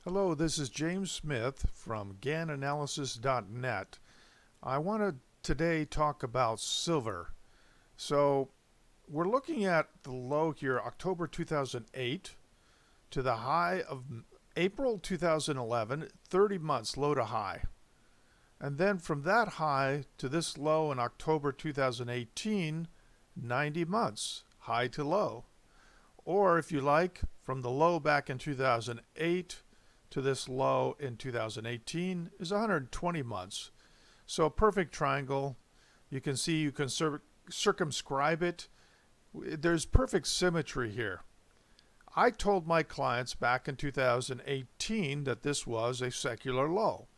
Hello, this is James Smith from GannAnalysis.net. I want to today talk about silver. So we're looking at the low here, October 2008, to the high of April 2011, 30 months low to high. And then from that high to this low in October 2018, 90 months, high to low. Or if you like, from the low back in 2008 to this low in 2018 is 120 months. So a perfect triangle. You can see you can circumscribe it. There's perfect symmetry here. I told my clients back in 2018 that this was a secular low.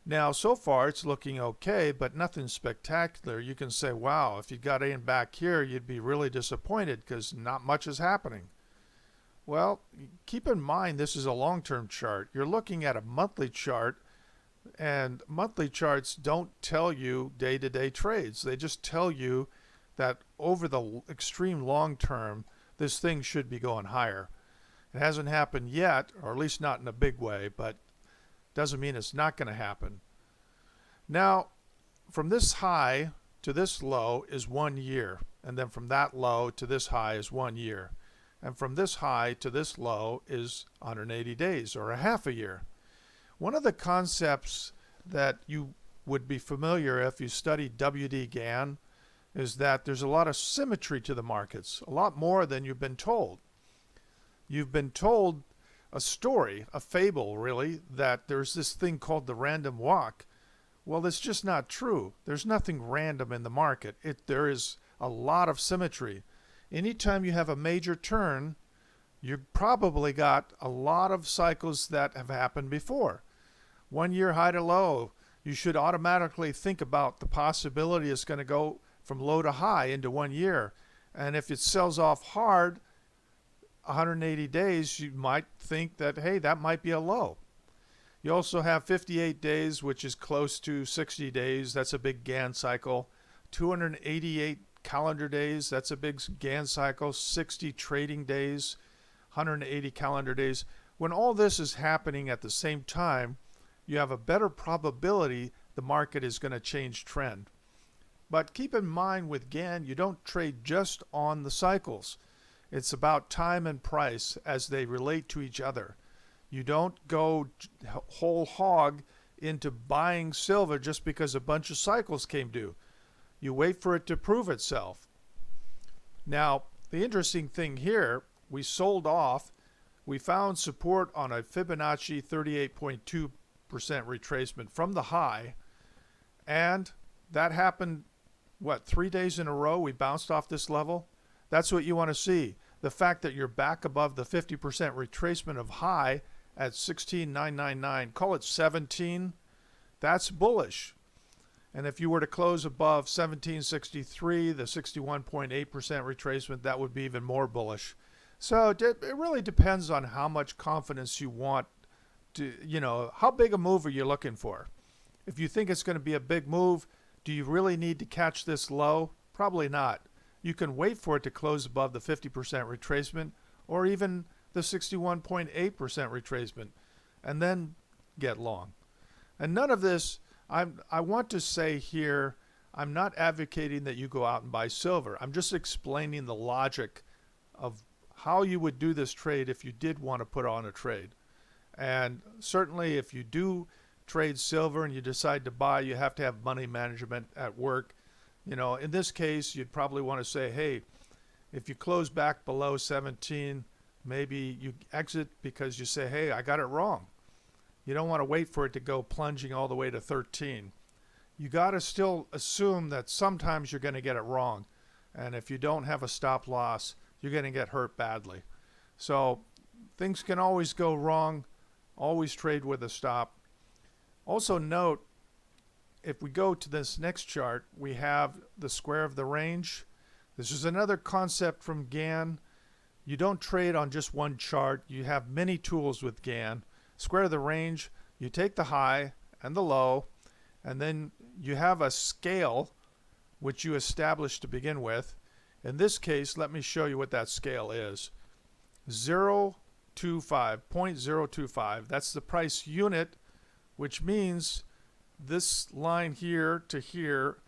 Now, so far it's looking okay, but nothing spectacular. You can say, wow, if you got in back here, you'd be really disappointed because not much is happening. Well, keep in mind this is a long-term chart. You're looking at a monthly chart, and monthly charts don't tell you day-to-day trades. They just tell you that over the extreme long term, this thing should be going higher. It hasn't happened yet, or at least not in a big way, but doesn't mean it's not going to happen. Now, from this high to this low is 1 year, and then from that low to this high is 1 year. And from this high to this low is 180 days, or a half a year. One of the concepts that you would be familiar if you studied W.D. Gann is that there's a lot of symmetry to the markets, a lot more than you've been told. You've been told a story, a fable really, that there's this thing called the random walk. Well, that's just not true. There's nothing random in the market. There is a lot of symmetry. Anytime you have a major turn, you've probably got a lot of cycles that have happened before. 1 year high to low, you should automatically think about the possibility it's going to go from low to high into 1 year. And if it sells off hard, 180 days, you might think that, hey, that might be a low. You also have 58 days, which is close to 60 days. That's a big Gann cycle. 288 calendar days, that's a big Gann cycle. 60 trading days, 180 calendar days. When all this is happening at the same time, you have a better probability the market is going to change trend. But keep in mind with Gann, you don't trade just on the cycles. It's about time and price as they relate to each other. You don't go whole hog into buying silver just because a bunch of cycles came due. You wait for it to prove itself. Now, the interesting thing here, we sold off. We found support on a Fibonacci 38.2% retracement from the high, and that happened, 3 days in a row we bounced off this level? That's what you want to see. The fact that you're back above the 50% retracement of high at 16,999, call it 17, that's bullish. And if you were to close above 1763, the 61.8% retracement, that would be even more bullish. So it really depends on how much confidence you want to, how big a move are you looking for? If you think it's going to be a big move, do you really need to catch this low? Probably not. You can wait for it to close above the 50% retracement or even the 61.8% retracement and then get long. And none of this, I want to say here, I'm not advocating that you go out and buy silver. I'm just explaining the logic of how you would do this trade if you did want to put on a trade. And certainly if you do trade silver and you decide to buy, you have to have money management at work. In this case, you'd probably want to say, hey, if you close back below 17, maybe you exit because you say, hey, I got it wrong. You don't want to wait for it to go plunging all the way to 13. You got to still assume that sometimes you're going to get it wrong. And if you don't have a stop loss, you're going to get hurt badly. So things can always go wrong. Always trade with a stop. Also note, if we go to this next chart, we have the square of the range. This is another concept from Gann. You don't trade on just one chart. You have many tools with Gann. Square of the range, you take the high and the low, and then you have a scale which you establish to begin with. In this case, let me show you what that scale is. 0 0.025. That's the price unit, which means this line here to here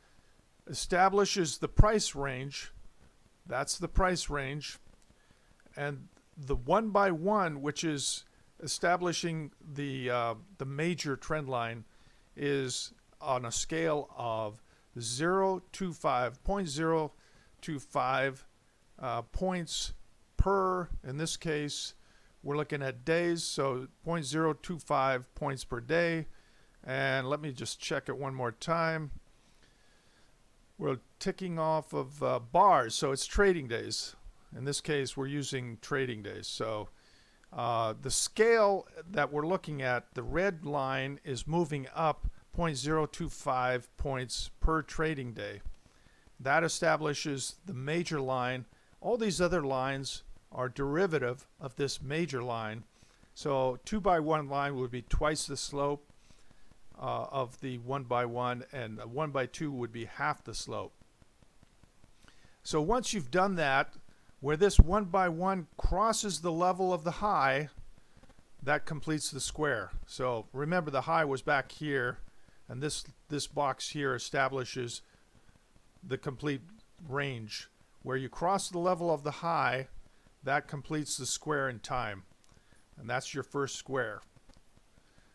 establishes the price range. That's the price range. And the 1 by 1, which is establishing the major trend line, is on a scale of 0.025 points per, in this case, we're looking at days, so 0.025 points per day. And let me just check it one more time. We're ticking off of bars, so it's trading days. In this case, we're using trading days. So the scale that we're looking at, the red line is moving up 0.025 points per trading day. That establishes the major line. All these other lines are derivative of this major line. So 2 by 1 line would be twice the slope of the 1 by 1, and 1 by 2 would be half the slope. So once you've done that, where this 1 by 1 crosses the level of the high, that completes the square. So remember, the high was back here, and this box here establishes the complete range. Where you cross the level of the high, that completes the square in time. And that's your first square.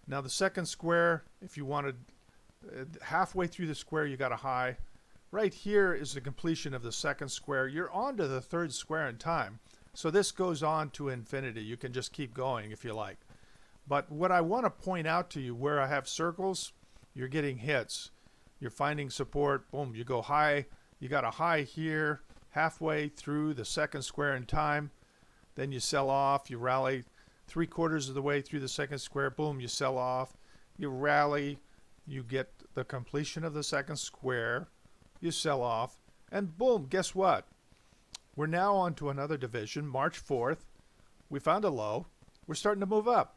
Now the second square, if you wanted halfway through the square, you got a high. Right here is the completion of the second square. You're on to the third square in time. So this goes on to infinity. You can just keep going if you like. But what I want to point out to you, where I have circles, you're getting hits. You're finding support. Boom, you go high. You got a high here, halfway through the second square in time. Then you sell off. You rally 3/4 of the way through the second square. Boom, you sell off. You rally. You get the completion of the second square. You sell off. And boom, guess what? We're now on to another division, March 4th. We found a low. We're starting to move up.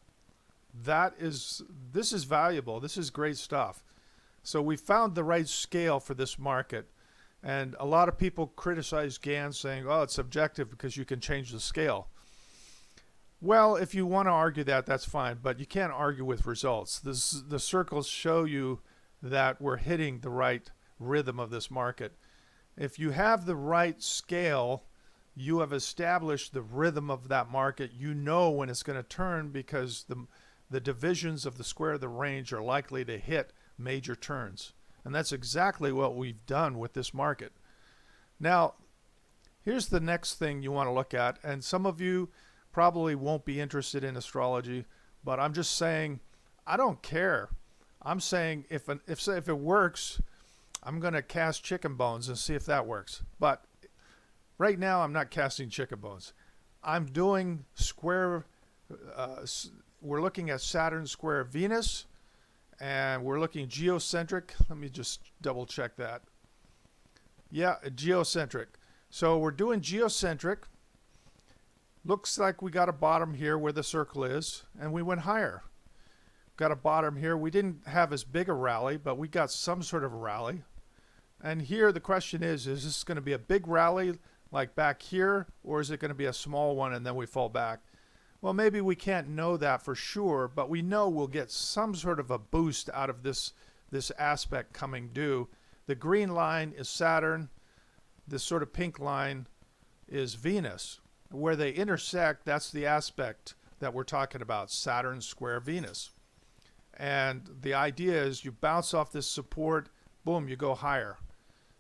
This is valuable. This is great stuff. So we found the right scale for this market. And a lot of people criticize Gann, saying, oh, it's subjective because you can change the scale. Well, if you want to argue that, that's fine, but you can't argue with results. The circles show you that we're hitting the right rhythm of this market. If you have the right scale, you have established the rhythm of that market. You know when it's going to turn, because the divisions of the square of the range are likely to hit major turns. And that's exactly what we've done with this market. Now, here's the next thing you want to look at, and some of you probably won't be interested in astrology, but I'm just saying, I don't care. I'm saying if it works, I'm going to cast chicken bones and see if that works. But right now, I'm not casting chicken bones. I'm doing square. We're looking at Saturn square Venus, and we're looking geocentric. Let me just double check that. Yeah, geocentric. So we're doing geocentric. Looks like we got a bottom here where the circle is, and we went higher. Got a bottom here. We didn't have as big a rally, but we got some sort of a rally. And here the question is this going to be a big rally like back here, or is it going to be a small one and then we fall back? Well, maybe we can't know that for sure, but we know we'll get some sort of a boost out of this aspect coming due. The green line is Saturn. This sort of pink line is Venus. Where they intersect, that's the aspect that we're talking about, Saturn square Venus. And the idea is you bounce off this support, boom, you go higher.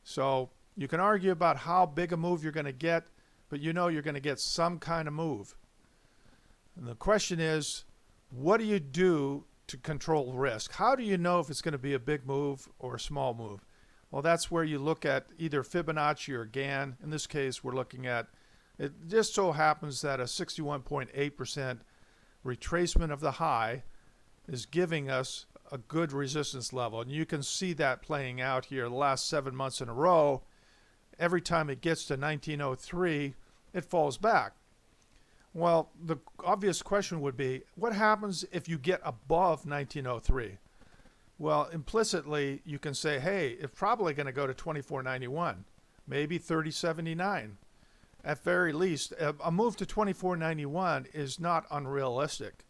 So you can argue about how big a move you're going to get, but you know you're going to get some kind of move. And the question is, what do you do to control risk? How do you know if it's going to be a big move or a small move? Well, that's where you look at either Fibonacci or Gann. In this case, we're looking at, it just so happens that a 61.8% retracement of the high is giving us a good resistance level. And you can see that playing out here the last 7 months in a row. Every time it gets to 1903, it falls back. Well, the obvious question would be, what happens if you get above 1903? Well, implicitly, you can say, hey, it's probably going to go to 2491, maybe 3079. at very least. A move to 24.91 is not unrealistic.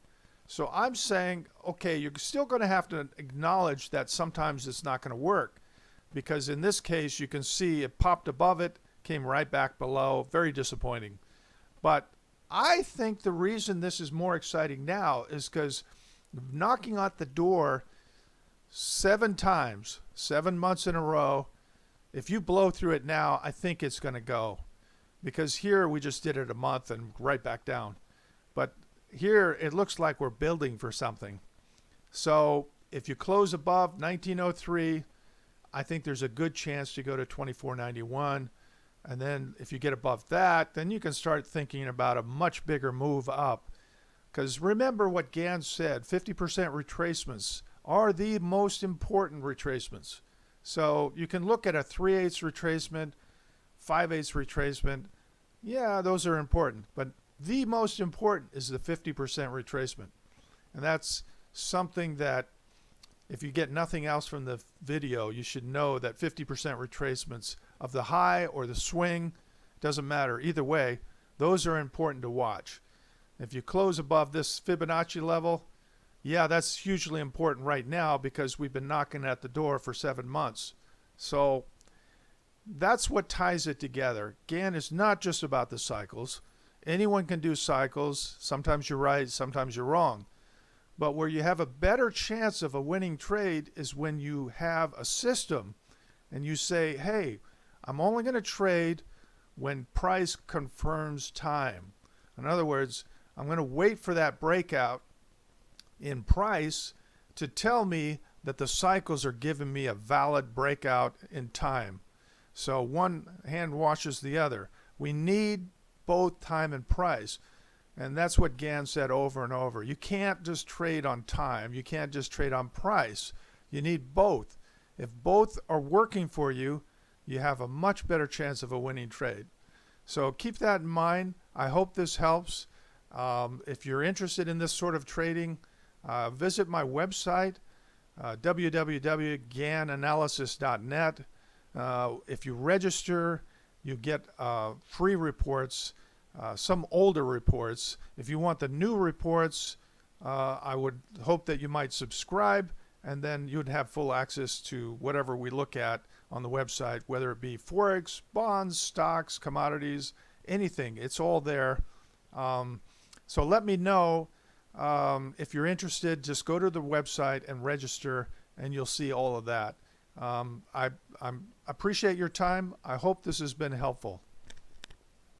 So I'm saying, okay, you're still going to have to acknowledge that sometimes it's not going to work, because in this case you can see it popped above it, came right back below. Very disappointing. But I think the reason this is more exciting now is because knocking on the door 7 times, 7 months in a row, if you blow through it now, I think it's going to go. Because here we just did it a month and right back down. But here it looks like we're building for something. So if you close above 1903, I think there's a good chance to go to 24.91. And then if you get above that, then you can start thinking about a much bigger move up. Because remember what Gann said, 50% retracements are the most important retracements. So you can look at a 3/8 retracement, 5/8 retracement. Yeah, those are important. But the most important is the 50% retracement. And that's something that if you get nothing else from the video, you should know that 50% retracements of the high or the swing, doesn't matter. Either way, those are important to watch. If you close above this Fibonacci level, yeah, that's hugely important right now because we've been knocking at the door for 7 months. So that's what ties it together. Gann is not just about the cycles. Anyone can do cycles. Sometimes you're right, sometimes you're wrong. But where you have a better chance of a winning trade is when you have a system and you say, hey, I'm only going to trade when price confirms time. In other words, I'm going to wait for that breakout in price to tell me that the cycles are giving me a valid breakout in time. So one hand washes the other. We need both time and price. And that's what Gann said over and over. You can't just trade on time. You can't just trade on price. You need both. If both are working for you, you have a much better chance of a winning trade. So keep that in mind. I hope this helps. If you're interested in this sort of trading, visit my website, www.gannanalysis.net. If you register, you get free reports, some older reports. If you want the new reports, I would hope that you might subscribe, and then you'd have full access to whatever we look at on the website, whether it be Forex, bonds, stocks, commodities, anything. It's all there. So let me know if you're interested. Just go to the website and register, and you'll see all of that. I appreciate your time. I hope this has been helpful.